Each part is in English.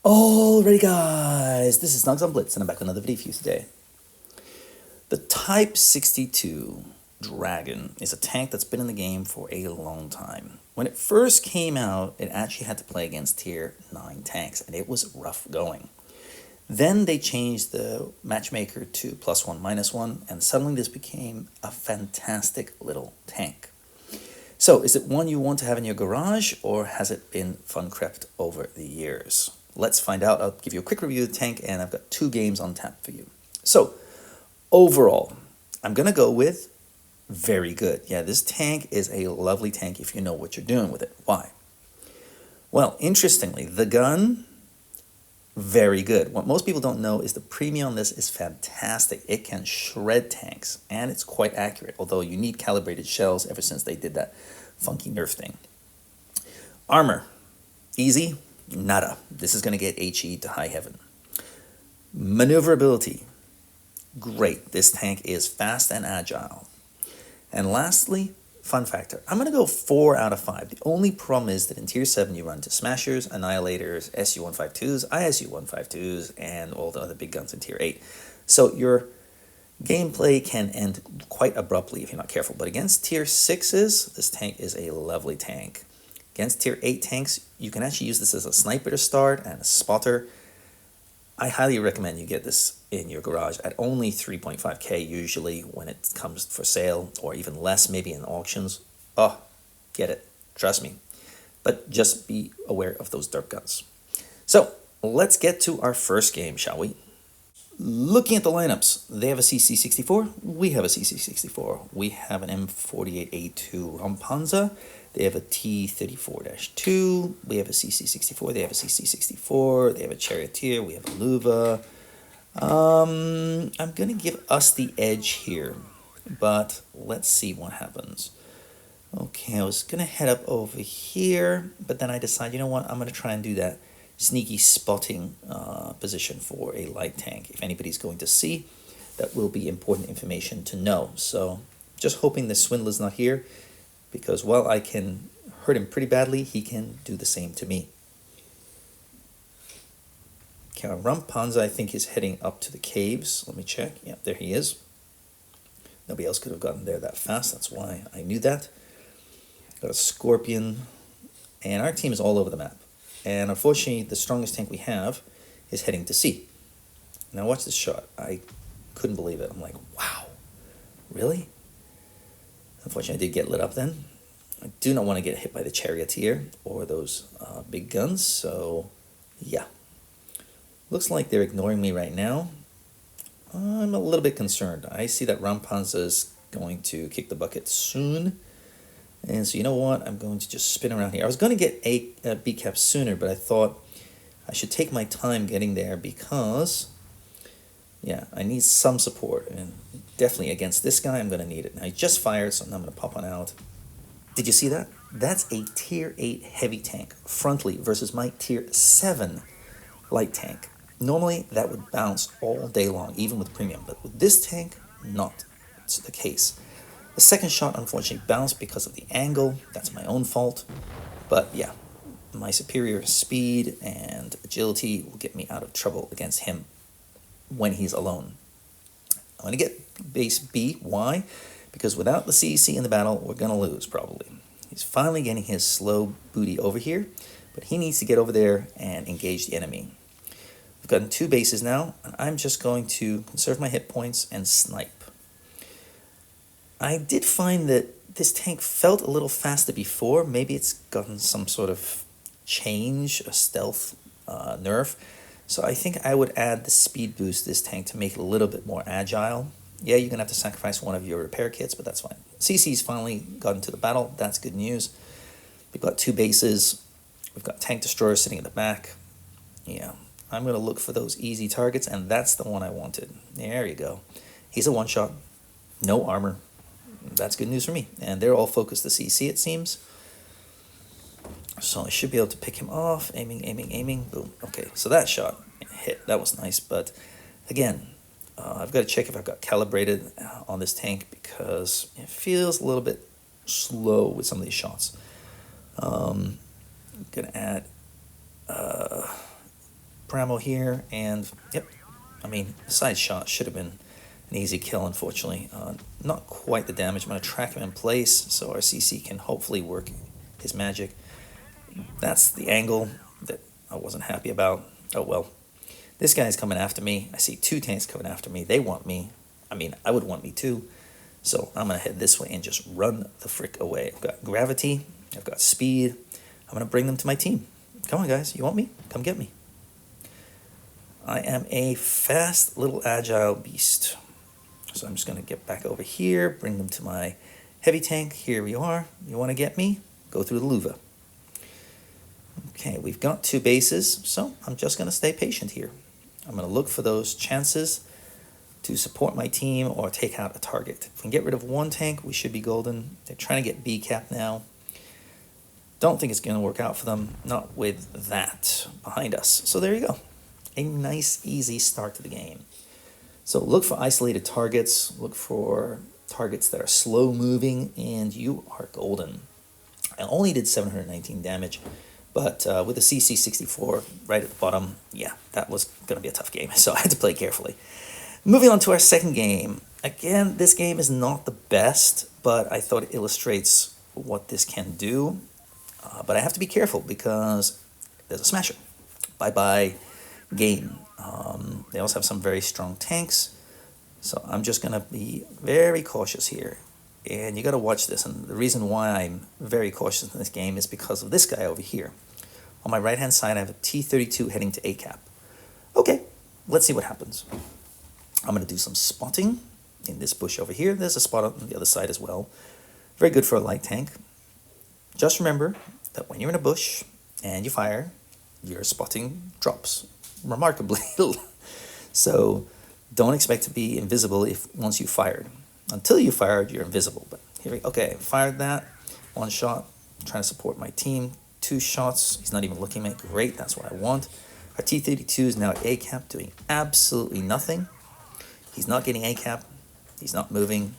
Alrighty guys, this is Snugs on Blitz and I'm back with another video for you today. The Type 62 Dragon is a tank that's been in the game for a long time. When it first came out, it actually had to play against tier 9 tanks and it was rough going. Then they changed the matchmaker to +1, -1, and suddenly this became a fantastic little tank. So is it one you want to have in your garage, or has it been fun crept over the years? Let's find out. I'll give you a quick review of the tank, and I've got 2 games on tap for you. So, overall, I'm going to go with very good. Yeah, this tank is a lovely tank if you know what you're doing with it. Why? Well, interestingly, the gun, very good. What most people don't know is the premium on this is fantastic. It can shred tanks, and it's quite accurate, although you need calibrated shells ever since they did that funky nerf thing. Armor, easy. Nada. This is going to get HE to high heaven. Maneuverability. Great. This tank is fast and agile. And lastly, fun factor. I'm going to go 4 out of 5. The only problem is that in Tier 7 you run into Smashers, Annihilators, SU-152s, ISU-152s, and all the other big guns in Tier 8. So your gameplay can end quite abruptly if you're not careful. But against Tier 6s, this tank is a lovely tank. Against Tier 8 tanks, you can actually use this as a sniper to start and a spotter. I highly recommend you get this in your garage at only 3.5k usually when it comes for sale, or even less maybe in auctions. Oh, get it. Trust me. But just be aware of those derp guns. So, let's get to our first game, shall we? Looking at the lineups, they have a CC64, we have a CC64. We have an M48A2 Rampanza. They have a T34-2, we have a CC64, they have a CC64, they have a Charioteer, we have a Luva. I'm going to give us the edge here, but let's see what happens. Okay, I was going to head up over here, but then I decided, you know what, I'm going to try and do that sneaky spotting position for a light tank. If anybody's going to see, that will be important information to know. So just hoping the Swindler's not here, because while I can hurt him pretty badly, he can do the same to me. Okay, Rampanza, I think, is heading up to the caves. Let me check. Yeah, there he is. Nobody else could have gotten there that fast. That's why I knew that. Got a Scorpion. And our team is all over the map. And unfortunately, the strongest tank we have is heading to C. Now watch this shot. I couldn't believe it. I'm like, wow, really? Unfortunately, I did get lit up then. I do not want to get hit by the Charioteer or those big guns, so yeah. Looks like they're ignoring me right now. I'm a little bit concerned. I see that Rampanza is going to kick the bucket soon. And so you know what? I'm going to just spin around here. I was going to get a B-cap sooner, but I thought I should take my time getting there because, yeah, I need some support. And definitely against this guy, I'm going to need it. Now, he just fired, so I'm going to pop on out. Did you see that? That's a Tier 8 heavy tank, frontally, versus my Tier 7 light tank. Normally, that would bounce all day long, even with premium. But with this tank, not the case. The second shot, unfortunately, bounced because of the angle. That's my own fault. But yeah, my superior speed and agility will get me out of trouble against him when he's alone. I'm going to get base B. Why? Because without the CEC in the battle, we're going to lose, probably. He's finally getting his slow booty over here, but he needs to get over there and engage the enemy. We've gotten 2 bases now, and I'm just going to conserve my hit points and snipe. I did find that this tank felt a little faster before. Maybe it's gotten some sort of change, a stealth nerf. So I think I would add the speed boost to this tank to make it a little bit more agile. Yeah, you're going to have to sacrifice one of your repair kits, but that's fine. CC's finally got into the battle. That's good news. We've got 2 bases. We've got Tank Destroyer sitting at the back. Yeah, I'm going to look for those easy targets, and that's the one I wanted. There you go. He's a one-shot. No armor. That's good news for me. And they're all focused to CC, it seems. So I should be able to pick him off. Aiming, aiming, aiming. Boom. Okay, so that shot hit. That was nice. But again, I've got to check if I've got calibrated on this tank because it feels a little bit slow with some of these shots. I'm going to add Pramo here, and yep, I mean, side shot should have been an easy kill, unfortunately. Not quite the damage. I'm going to track him in place so our CC can hopefully work his magic. That's the angle that I wasn't happy about. Oh well. This guy's coming after me. I see 2 tanks coming after me. They want me. I mean, I would want me too. So I'm going to head this way and just run the frick away. I've got gravity. I've got speed. I'm going to bring them to my team. Come on, guys. You want me? Come get me. I am a fast little agile beast. So I'm just going to get back over here, bring them to my heavy tank. Here we are. You want to get me? Go through the louver. Okay, we've got 2 bases, so I'm just going to stay patient here. I'm going to look for those chances to support my team or take out a target. If we can get rid of 1 tank, we should be golden. They're trying to get B cap now. Don't think it's going to work out for them, not with that behind us. So there you go. A nice, easy start to the game. So look for isolated targets, look for targets that are slow moving, and you are golden. I only did 719 damage, but with the CC 64 right at the bottom, yeah, that was going to be a tough game, so I had to play carefully. Moving on to our second game. Again, this game is not the best, but I thought it illustrates what this can do. But I have to be careful because there's a smasher. Bye-bye game. They also have some very strong tanks, so I'm just going to be very cautious here. And you got to watch this, and the reason why I'm very cautious in this game is because of this guy over here. On my right-hand side, I have a T-32 heading to A-cap. Okay, let's see what happens. I'm going to do some spotting in this bush over here. There's a spot on the other side as well. Very good for a light tank. Just remember that when you're in a bush and you fire, your spotting drops remarkably. So don't expect to be invisible if once you fired. Until you fired, you're invisible. But here we go. Okay, fired that. 1 shot. I'm trying to support my team. 2 shots. He's not even looking at me. Great, that's what I want. Our T-32 is now at A-cap doing absolutely nothing. He's not getting A-cap. He's not moving.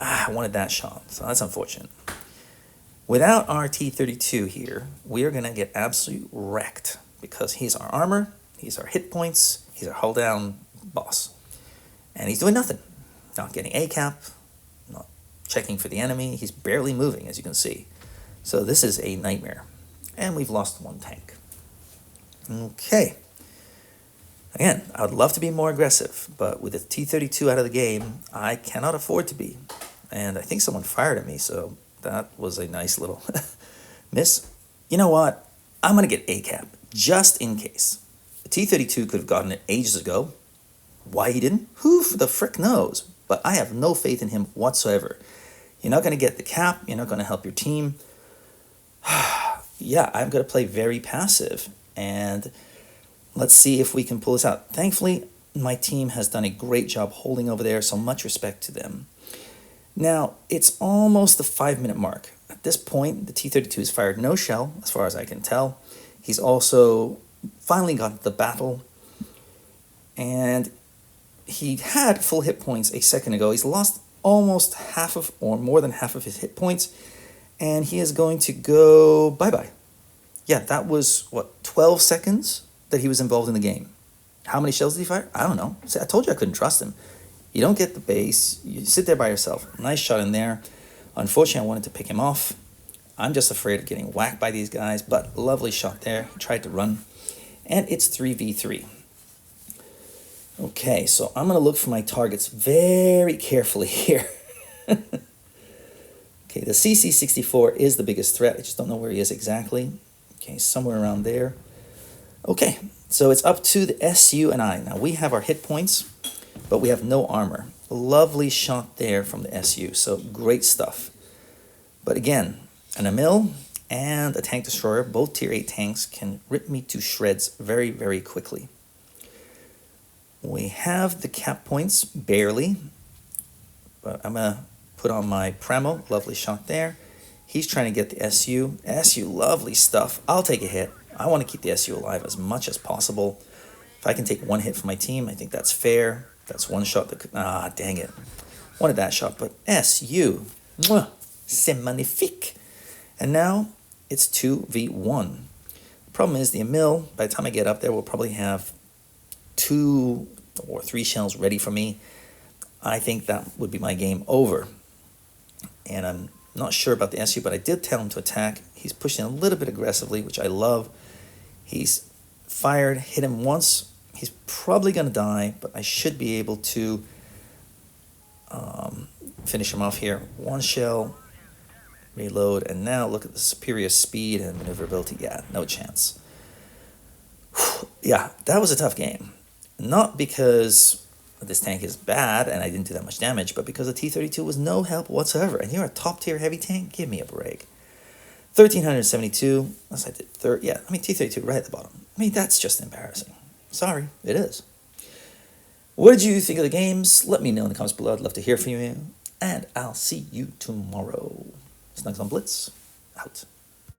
I wanted that shot, so that's unfortunate. Without our T-32 here, we are going to get absolutely wrecked because he's our armor, he's our hit points, he's our hull down boss. And he's doing nothing. Not getting A-cap, not checking for the enemy. He's barely moving, as you can see. So this is a nightmare. And we've lost 1 tank. Okay. Again, I would love to be more aggressive, but with the T-32 out of the game, I cannot afford to be. And I think someone fired at me, so that was a nice little miss. You know what? I'm going to get A-cap, just in case. The T-32 could have gotten it ages ago. Why he didn't? Who the frick knows? But I have no faith in him whatsoever. You're not going to get the cap. You're not going to help your team. Yeah, I'm going to play very passive. And let's see if we can pull this out. Thankfully, my team has done a great job holding over there, so much respect to them. Now, it's almost the 5-minute mark. At this point, the T-32 has fired no shell, as far as I can tell. He's also finally got the battle. And he had full hit points a second ago. He's lost almost half of, or more than half of his hit points. And he is going to go bye-bye. Yeah, that was, 12 seconds that he was involved in the game. How many shells did he fire? I don't know. See, I told you I couldn't trust him. You don't get the base. You sit there by yourself. Nice shot in there. Unfortunately, I wanted to pick him off. I'm just afraid of getting whacked by these guys, but lovely shot there. He tried to run. And it's 3v3. Okay, so I'm going to look for my targets very carefully here. Okay, the CC-64 is the biggest threat. I just don't know where he is exactly. Okay, somewhere around there. Okay, so it's up to the SU and I. Now, we have our hit points, but we have no armor. Lovely shot there from the SU, so great stuff. But again, an Emil and a tank destroyer, both tier 8 tanks, can rip me to shreds very, very quickly. We have the cap points, barely, but I'm going to put on my Pramo. Lovely shot there. He's trying to get the SU. SU, lovely stuff. I'll take a hit. I want to keep the SU alive as much as possible. If I can take 1 hit for my team, I think that's fair. That's 1 shot that could... dang it. Wanted that shot, but SU. Mwah, c'est magnifique. And now it's 2v1. Problem is, the Emil, by the time I get up there, will probably have 2 or 3 shells ready for me. I think that would be my game over. And I'm not sure about the SU, but I did tell him to attack. He's pushing a little bit aggressively, which I love. He's fired, hit him once. He's probably going to die, but I should be able to finish him off here. 1 shell, reload, and now look at the superior speed and maneuverability. Yeah, no chance. Yeah, that was a tough game. Not because this tank is bad and I didn't do that much damage, but because the T-32 was no help whatsoever. And you're a top-tier heavy tank? Give me a break. 1,372. Unless I did third. Yeah, I mean, T-32 right at the bottom. I mean, that's just embarrassing. Sorry, it is. What did you think of the games? Let me know in the comments below. I'd love to hear from you. And I'll see you tomorrow. Snugs on Blitz, out.